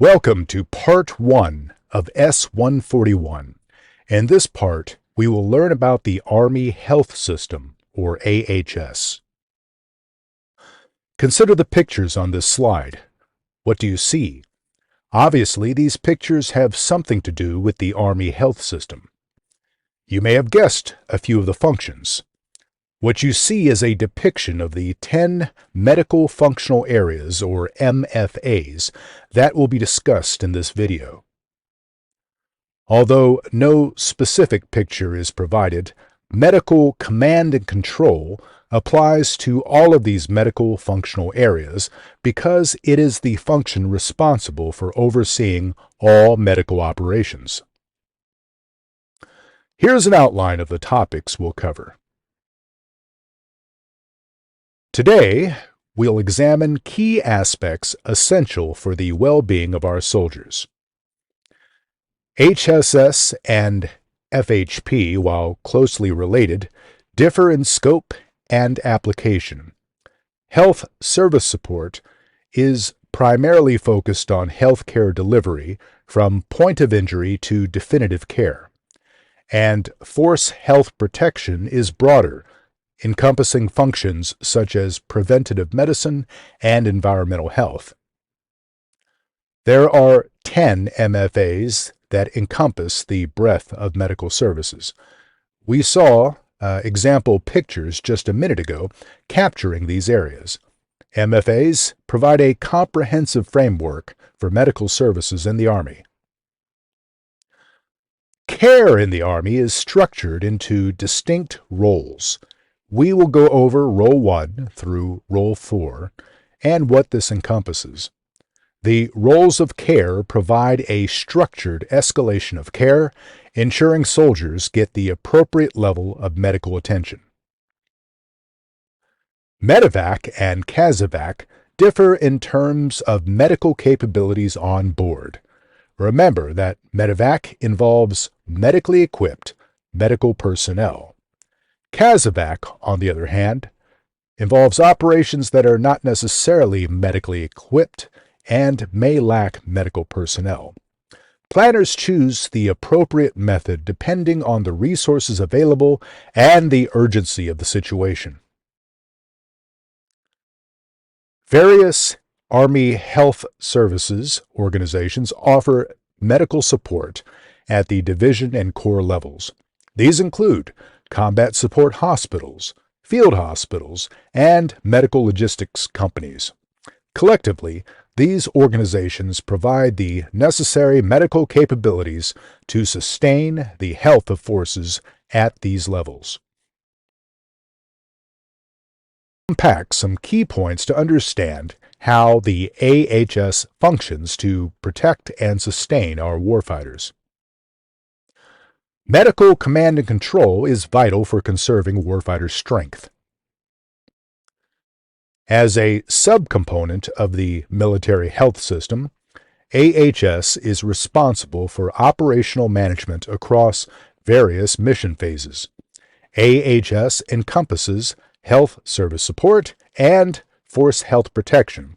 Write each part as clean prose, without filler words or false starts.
Welcome to Part 1 of S141. In this part, we will learn about the Army Health System, or AHS. Consider the pictures on this slide. What do you see? Obviously, these pictures have something to do with the Army Health System. You may have guessed a few of the functions. What you see is a depiction of the 10 Medical Functional Areas, or MFAs, that will be discussed in this video. Although no specific picture is provided, medical command and control applies to all of these medical functional areas because it is the function responsible for overseeing all medical operations. Here's an outline of the topics we'll cover. Today, we'll examine key aspects essential for the well-being of our soldiers. HSS and FHP, while closely related, differ in scope and application. Health service support is primarily focused on healthcare delivery from point of injury to definitive care, and force health protection is broader, encompassing functions such as preventative medicine and environmental health. There are 10 MFAs that encompass the breadth of medical services. We saw example pictures just a minute ago capturing these areas. MFAs provide a comprehensive framework for medical services in the Army. Care in the Army is structured into distinct roles. We will go over Role 1 through Role 4 and what this encompasses. The roles of care provide a structured escalation of care, ensuring soldiers get the appropriate level of medical attention. Medevac and CASEVAC differ in terms of medical capabilities on board. Remember that Medevac involves medically equipped medical personnel. CASEVAC, on the other hand, involves operations that are not necessarily medically equipped and may lack medical personnel. Planners choose the appropriate method depending on the resources available and the urgency of the situation. Various Army Health Services organizations offer medical support at the division and corps levels. These include combat support hospitals, field hospitals, and medical logistics companies. Collectively, these organizations provide the necessary medical capabilities to sustain the health of forces at these levels. Unpack some key points to understand how the AHS functions to protect and sustain our warfighters. Medical command and control is vital for conserving warfighter strength. As a subcomponent of the military health system, AHS is responsible for operational management across various mission phases. AHS encompasses health service support and force health protection.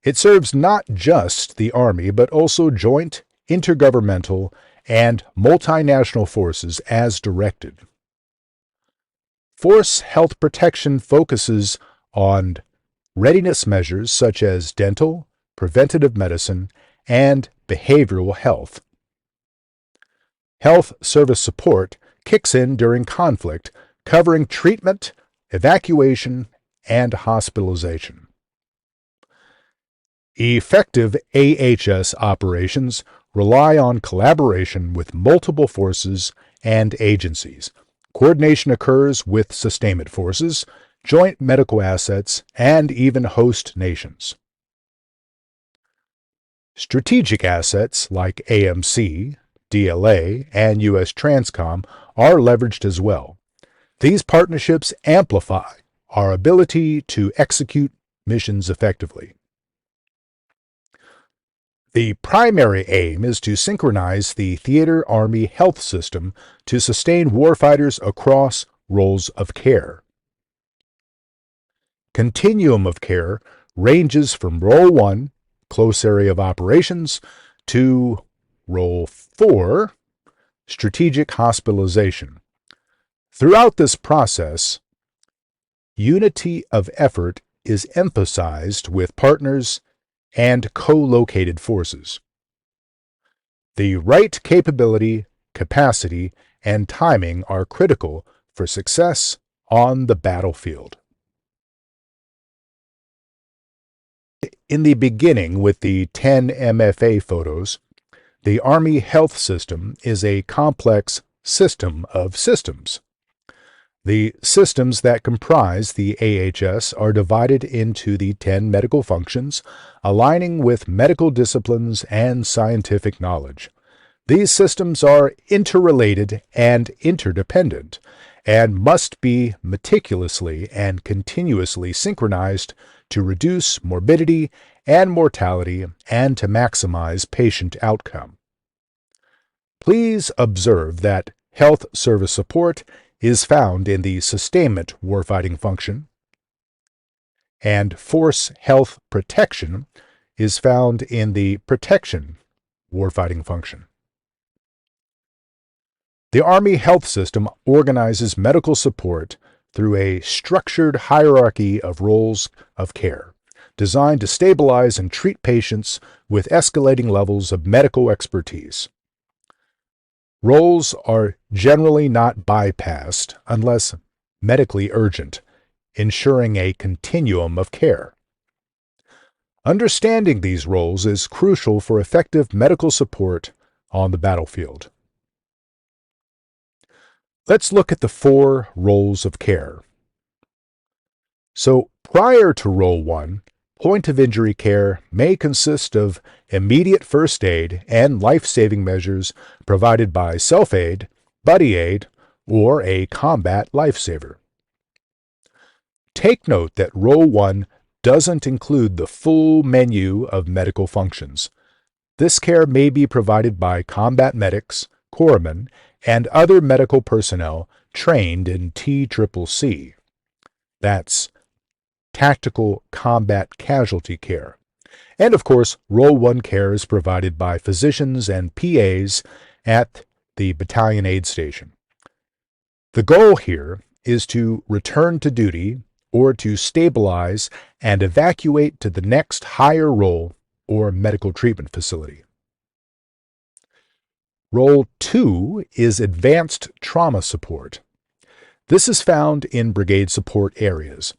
It serves not just the Army but also joint, intergovernmental, and multinational forces as directed. Force health protection focuses on readiness measures such as dental, preventative medicine, and behavioral health. Health service support kicks in during conflict, covering treatment, evacuation, and hospitalization. Effective AHS operations rely on collaboration with multiple forces and agencies. Coordination occurs with sustainment forces, joint medical assets, and even host nations. Strategic assets like AMC, DLA, and U.S. Transcom are leveraged as well. These partnerships amplify our ability to execute missions effectively. The primary aim is to synchronize the Theater Army Health System to sustain warfighters across roles of care. Continuum of care ranges from Role 1 close area of operations, to Role 4, strategic hospitalization. Throughout this process, unity of effort is emphasized with partners and co-located forces. The right capability, capacity, and timing are critical for success on the battlefield. In the beginning, with the 10 MFA photos, the Army Health System is a complex system of systems. The systems that comprise the AHS are divided into the 10 medical functions, aligning with medical disciplines and scientific knowledge. These systems are interrelated and interdependent, and must be meticulously and continuously synchronized to reduce morbidity and mortality and to maximize patient outcome. Please observe that health service support is found in the sustainment warfighting function, and force health protection is found in the protection warfighting function. The Army Health System organizes medical support through a structured hierarchy of roles of care, designed to stabilize and treat patients with escalating levels of medical expertise. Roles are generally not bypassed unless medically urgent, ensuring a continuum of care. Understanding these roles is crucial for effective medical support on the battlefield. Let's look at the 4 roles of care. So, prior to Role 1, point of injury care may consist of immediate first aid and life-saving measures provided by self-aid, buddy aid, or a combat lifesaver. Take note that Role 1 doesn't include the full menu of medical functions. This care may be provided by combat medics, corpsmen, and other medical personnel trained in TCCC. That's Tactical Combat Casualty Care. And of course, Role 1 care is provided by physicians and PAs at the battalion aid station. The goal here is to return to duty or to stabilize and evacuate to the next higher role or medical treatment facility. Role 2 is Advanced Trauma Support. This is found in brigade support areas.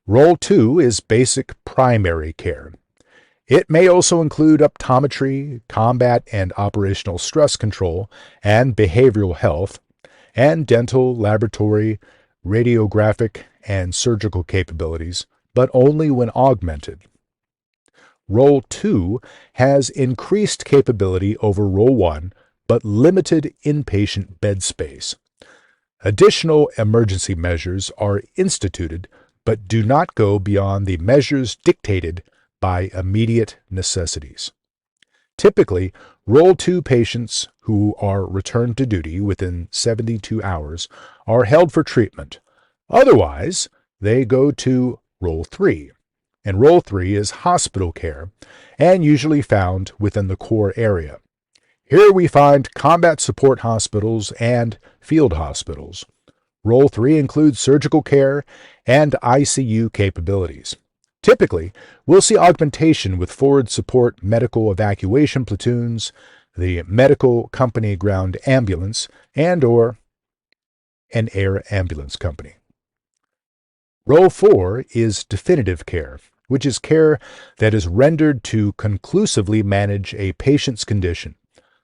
Role 2 is Basic Primary Care. It may also include optometry, combat and operational stress control, and behavioral health, and dental, laboratory, radiographic, and surgical capabilities, but only when augmented. Role 2 has increased capability over Role 1, but limited inpatient bed space. Additional emergency measures are instituted, but do not go beyond the measures dictated by immediate necessities. Typically, Role 2 patients who are returned to duty within 72 hours are held for treatment. Otherwise, they go to Role 3, and Role 3 is hospital care and usually found within the core area. Here we find combat support hospitals and field hospitals. Role 3 includes surgical care and ICU capabilities. Typically, we'll see augmentation with forward support medical evacuation platoons, the medical company ground ambulance, and/or an air ambulance company. Role 4 is definitive care, which is care that is rendered to conclusively manage a patient's condition,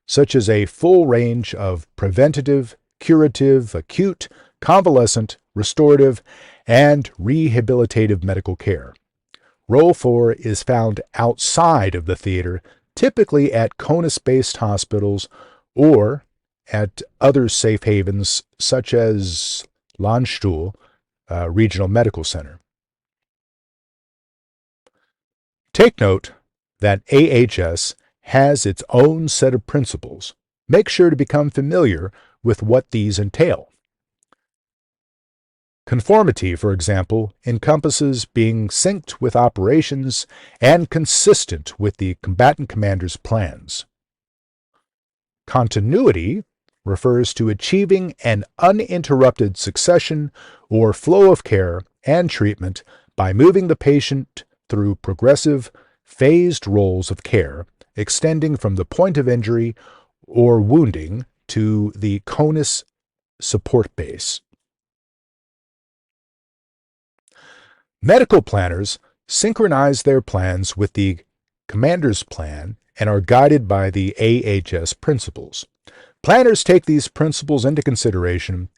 such as a full range of preventative, curative, acute, convalescent, restorative, and rehabilitative medical care. Role 4 is found outside of the theater, typically at CONUS-based hospitals or at other safe havens such as Landstuhl Regional Medical Center. Take note that AHS has its own set of principles. Make sure to become familiar with what these entail. Conformity, for example, encompasses being synced with operations and consistent with the combatant commander's plans. Continuity refers to achieving an uninterrupted succession or flow of care and treatment by moving the patient through progressive, phased roles of care, extending from the point of injury or wounding to the CONUS support base. Medical planners synchronize their plans with the commander's plan and are guided by the AHS principles. Planners take these principles into consideration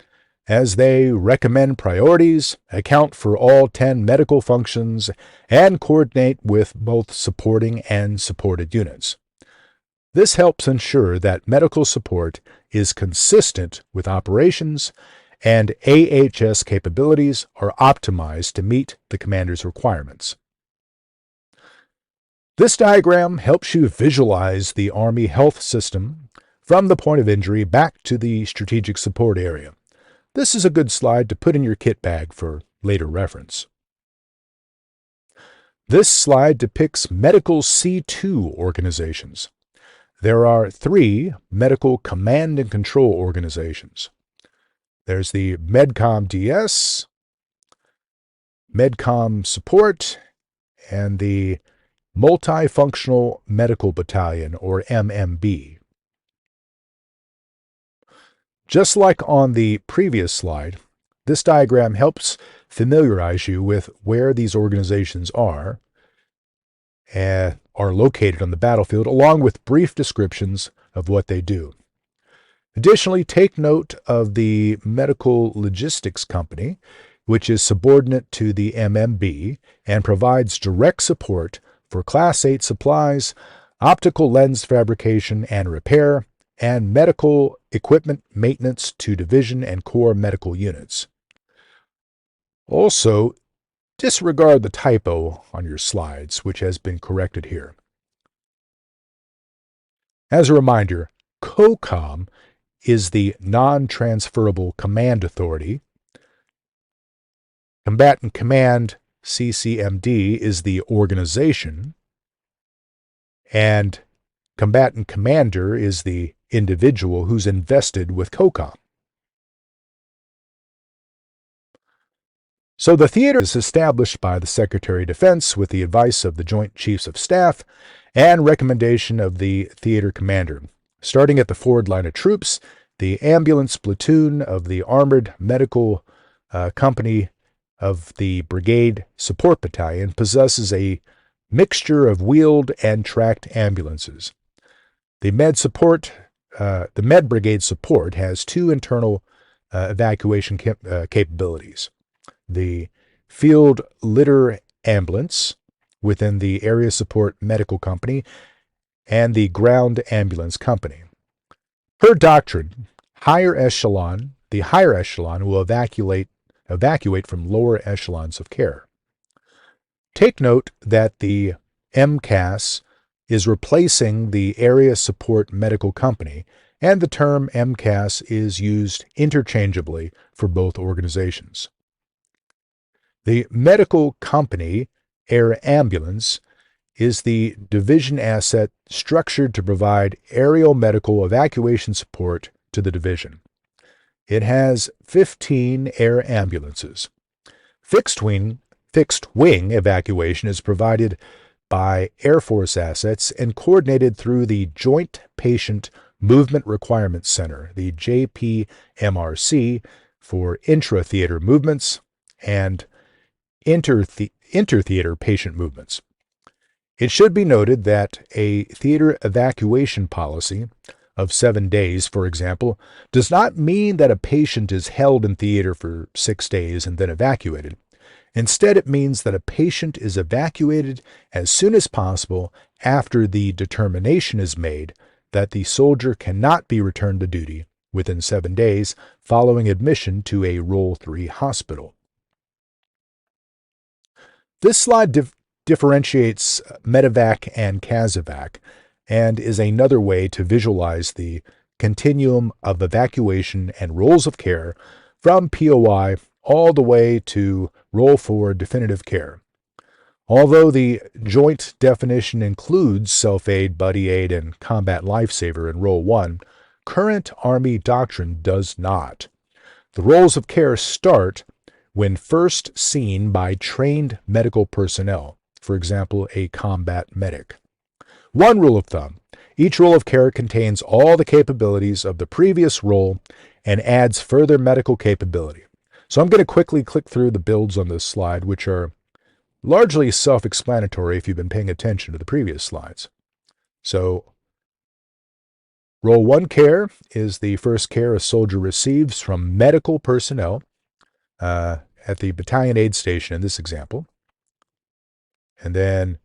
as they recommend priorities, account for all 10 medical functions, and coordinate with both supporting and supported units. This helps ensure that medical support is consistent with operations and AHS capabilities are optimized to meet the commander's requirements. This diagram helps you visualize the Army health system from the point of injury back to the strategic support area. This is a good slide to put in your kit bag for later reference. This slide depicts medical C2 organizations. There are 3 medical command and control organizations. There's the MedCom DS, MedCom Support, and the Multifunctional Medical Battalion, or MMB. Just like on the previous slide, this diagram helps familiarize you with where these organizations are located on the battlefield, along with brief descriptions of what they do. Additionally, take note of the Medical Logistics Company, which is subordinate to the MMB and provides direct support for Class 8 supplies, optical lens fabrication and repair, and medical equipment maintenance to division and corps medical units. Also, disregard the typo on your slides, which has been corrected here. As a reminder, COCOM is the non-transferable command authority. Combatant Command, CCMD, is the organization, and Combatant Commander is the individual who's invested with COCOM. So the theater is established by the Secretary of Defense with the advice of the Joint Chiefs of Staff and recommendation of the theater commander. Starting at the forward line of troops, the ambulance platoon of the Armored Medical Company of the Brigade Support Battalion possesses a mixture of wheeled and tracked ambulances. The Med Brigade Support has 2 internal evacuation capabilities. The Field Litter Ambulance within the Area Support Medical Company and the Ground Ambulance Company. Per doctrine, the higher echelon will evacuate from lower echelons of care. Take note that the MCAS is replacing the Area Support Medical Company, and the term MCAS is used interchangeably for both organizations. The Medical Company Air Ambulance is the division asset structured to provide aerial medical evacuation support to the division. It has 15 air ambulances. Fixed wing evacuation is provided by Air Force assets and coordinated through the Joint Patient Movement Requirement Center, the JPMRC, for intra-theater movements and inter-theater patient movements. It should be noted that a theater evacuation policy of 7 days, for example, does not mean that a patient is held in theater for 6 days and then evacuated. Instead, it means that a patient is evacuated as soon as possible after the determination is made that the soldier cannot be returned to duty within 7 days following admission to a Role 3 hospital. This slide differentiates medevac and casevac and is another way to visualize the continuum of evacuation and roles of care from POI all the way to Role 4 definitive care. Although the joint definition includes self-aid, buddy aid, and combat lifesaver in Role 1, current Army doctrine does not. The roles of care start when first seen by trained medical personnel, for example, a combat medic. One rule of thumb: each role of care contains all the capabilities of the previous role and adds further medical capability. So I'm going to quickly click through the builds on this slide, which are largely self-explanatory if you've been paying attention to the previous slides. So, Role 1 care is the first care a soldier receives from medical personnel at the battalion aid station in this example. And then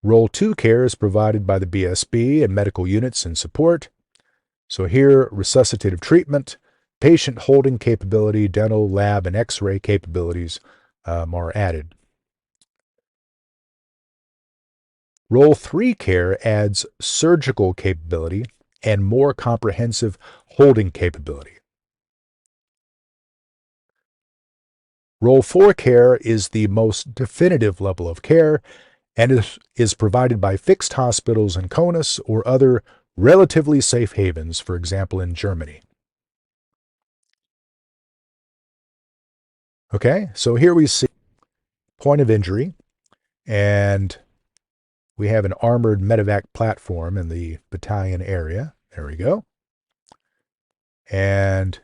Role 2 care is provided by the BSB and medical units in support. So here, resuscitative treatment, patient holding capability, dental, lab, and x-ray capabilities are added. Role 3 care adds surgical capability and more comprehensive holding capability. Role 4 care is the most definitive level of care and is provided by fixed hospitals in CONUS or other relatively safe havens, for example in Germany. Okay, so here we see point of injury, and we have an armored medevac platform in the battalion area. There we go. And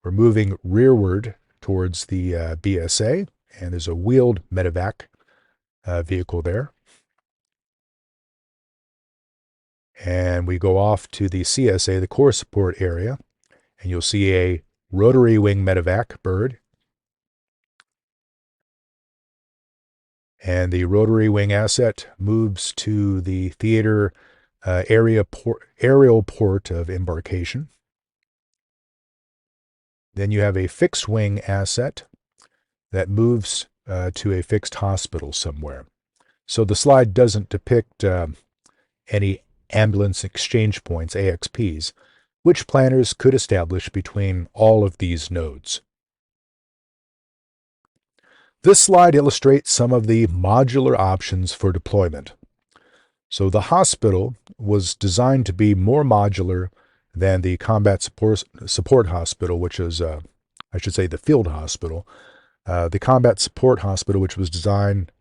we're moving rearward towards the BSA, and there's a wheeled medevac vehicle there. And we go off to the CSA, the core support area, and you'll see a rotary wing medevac bird. And the rotary wing asset moves to the theater aerial port of embarkation. Then you have a fixed wing asset that moves to a fixed hospital somewhere. So the slide doesn't depict any ambulance exchange points, AXPs, which planners could establish between all of these nodes. This slide illustrates some of the modular options for deployment. So the hospital was designed to be more modular than the combat support hospital, which is, I should say, the field hospital. The combat support hospital, which was designed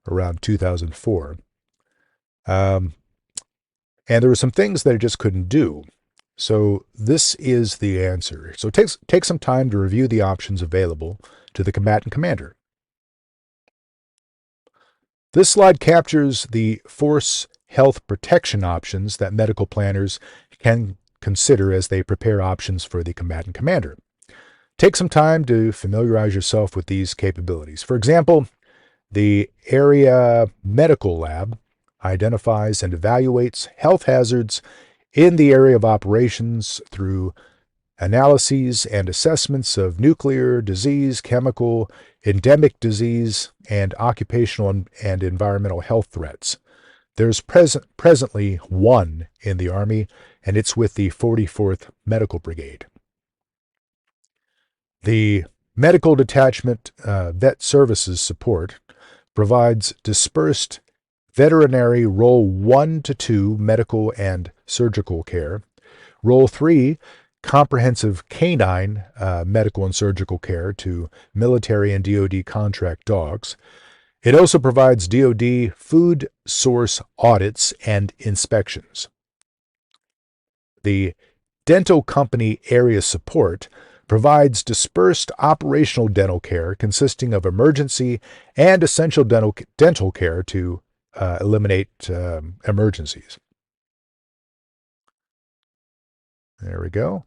around 2004. And there were some things that it just couldn't do. So this is the answer. So take some time to review the options available to the combatant commander. This slide captures the force health protection options that medical planners can consider as they prepare options for the combatant commander. Take some time to familiarize yourself with these capabilities. For example, the area medical lab identifies and evaluates health hazards in the area of operations through analyses and assessments of nuclear, disease, chemical, endemic disease, and occupational and environmental health threats. There's presently one in the Army, and it's with the 44th Medical Brigade. The Medical Detachment Vet Services Support provides dispersed veterinary Role 1 to 2 medical and surgical care, Role 3 comprehensive canine medical and surgical care to military and DoD contract dogs. It also provides DoD food source audits and inspections. The Dental Company Area Support provides dispersed operational dental care consisting of emergency and essential dental care to eliminate emergencies. There we go.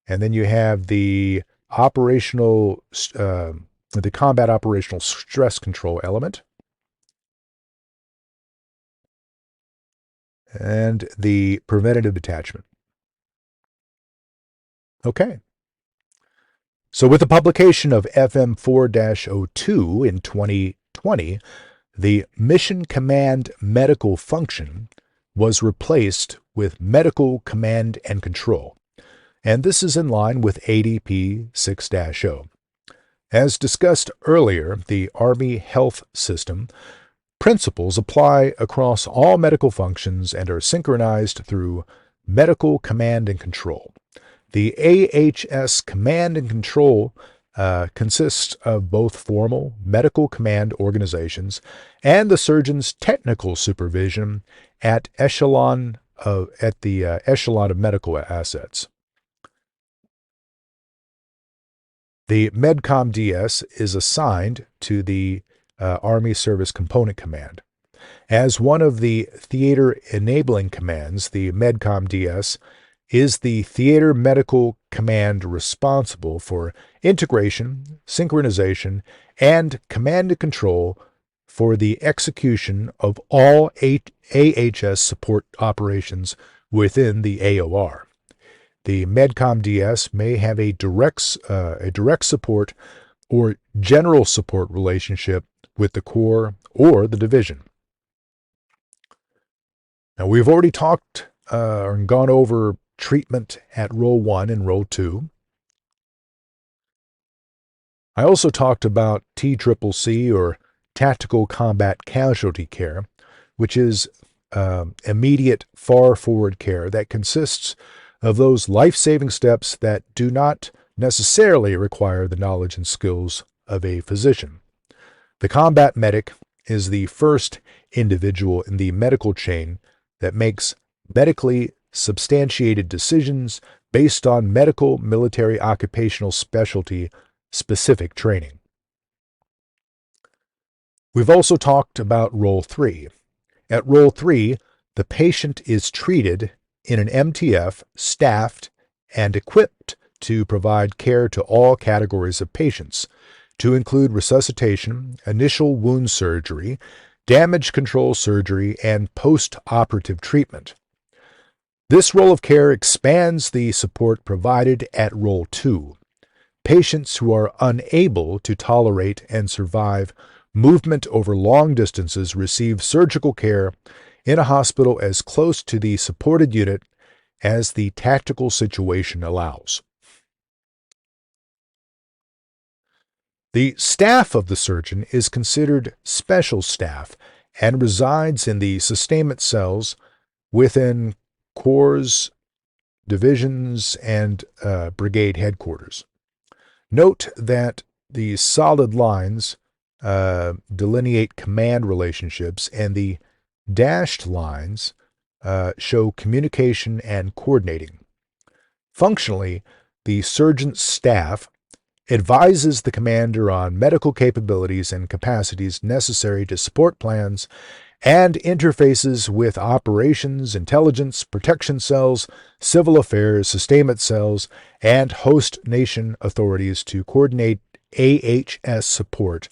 And then you have the operational, the combat operational stress control element. And the preventative detachment. Okay. So with the publication of FM 4-02 in 2020, the Mission Command Medical Function was replaced with Medical Command and Control. And this is in line with ADP 6-0. As discussed earlier, the Army Health System principles apply across all medical functions and are synchronized through medical command and control. The AHS command and control consists of both formal medical command organizations and the surgeon's technical supervision at the echelon of medical assets. The MedCom DS is assigned to the Army Service Component Command. As one of the theater enabling commands, the MedCom DS is the theater medical command responsible for integration, synchronization, and command and control for the execution of all AHS support operations within the AOR. The MedCom DS may have a direct support or general support relationship with the Corps or the division. Now, we've already talked and gone over treatment at Role 1 and Role 2. I also talked about TCCC, or Tactical Combat Casualty Care, which is immediate far-forward care that consists of those life-saving steps that do not necessarily require the knowledge and skills of a physician. The combat medic is the first individual in the medical chain that makes medically substantiated decisions based on medical military occupational specialty specific training. We've also talked about Role 3. At Role 3, the patient is treated in an MTF, staffed and equipped to provide care to all categories of patients, to include resuscitation, initial wound surgery, damage control surgery, and post-operative treatment. This role of care expands the support provided at Role 2. Patients who are unable to tolerate and survive movement over long distances receive surgical care in a hospital as close to the supported unit as the tactical situation allows. The staff of the surgeon is considered special staff and resides in the sustainment cells within corps, divisions, and brigade headquarters. Note that the solid lines delineate command relationships, and the dashed lines show communication and coordinating. Functionally, the surgeon's staff advises the commander on medical capabilities and capacities necessary to support plans and interfaces with operations, intelligence, protection cells, civil affairs, sustainment cells, and host nation authorities to coordinate AHS support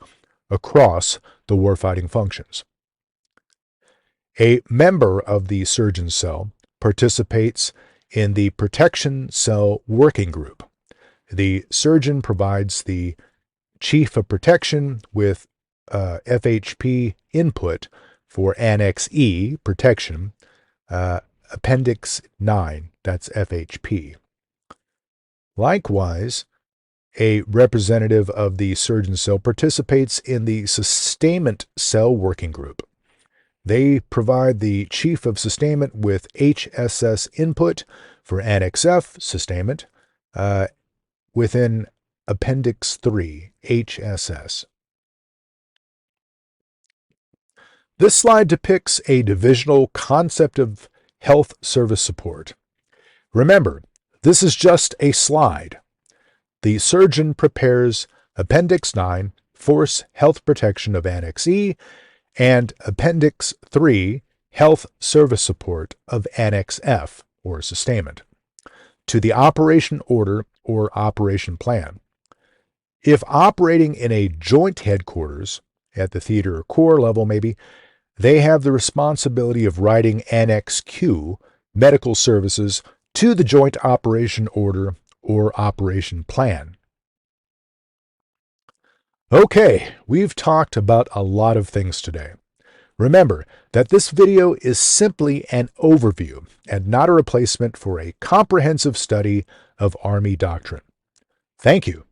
across the warfighting functions. A member of the surgeon cell participates in the protection cell working group. The surgeon provides the chief of protection with FHP input for Annex E, protection, Appendix 9, that's FHP. Likewise, a representative of the surgeon cell participates in the sustainment cell working group. They provide the chief of sustainment with HSS input for Annex F, sustainment, within Appendix 3, HSS. This slide depicts a divisional concept of health service support. Remember, this is just a slide. The surgeon prepares Appendix 9, Force Health Protection of Annex E, and Appendix 3, Health Service Support of Annex F, or sustainment, to the operation order or operation plan. If operating in a joint headquarters, at the theater or corps level maybe, they have the responsibility of writing Annex Q, medical services, to the joint operation order or operation plan. Okay, we've talked about a lot of things today. Remember that this video is simply an overview and not a replacement for a comprehensive study of Army doctrine. Thank you.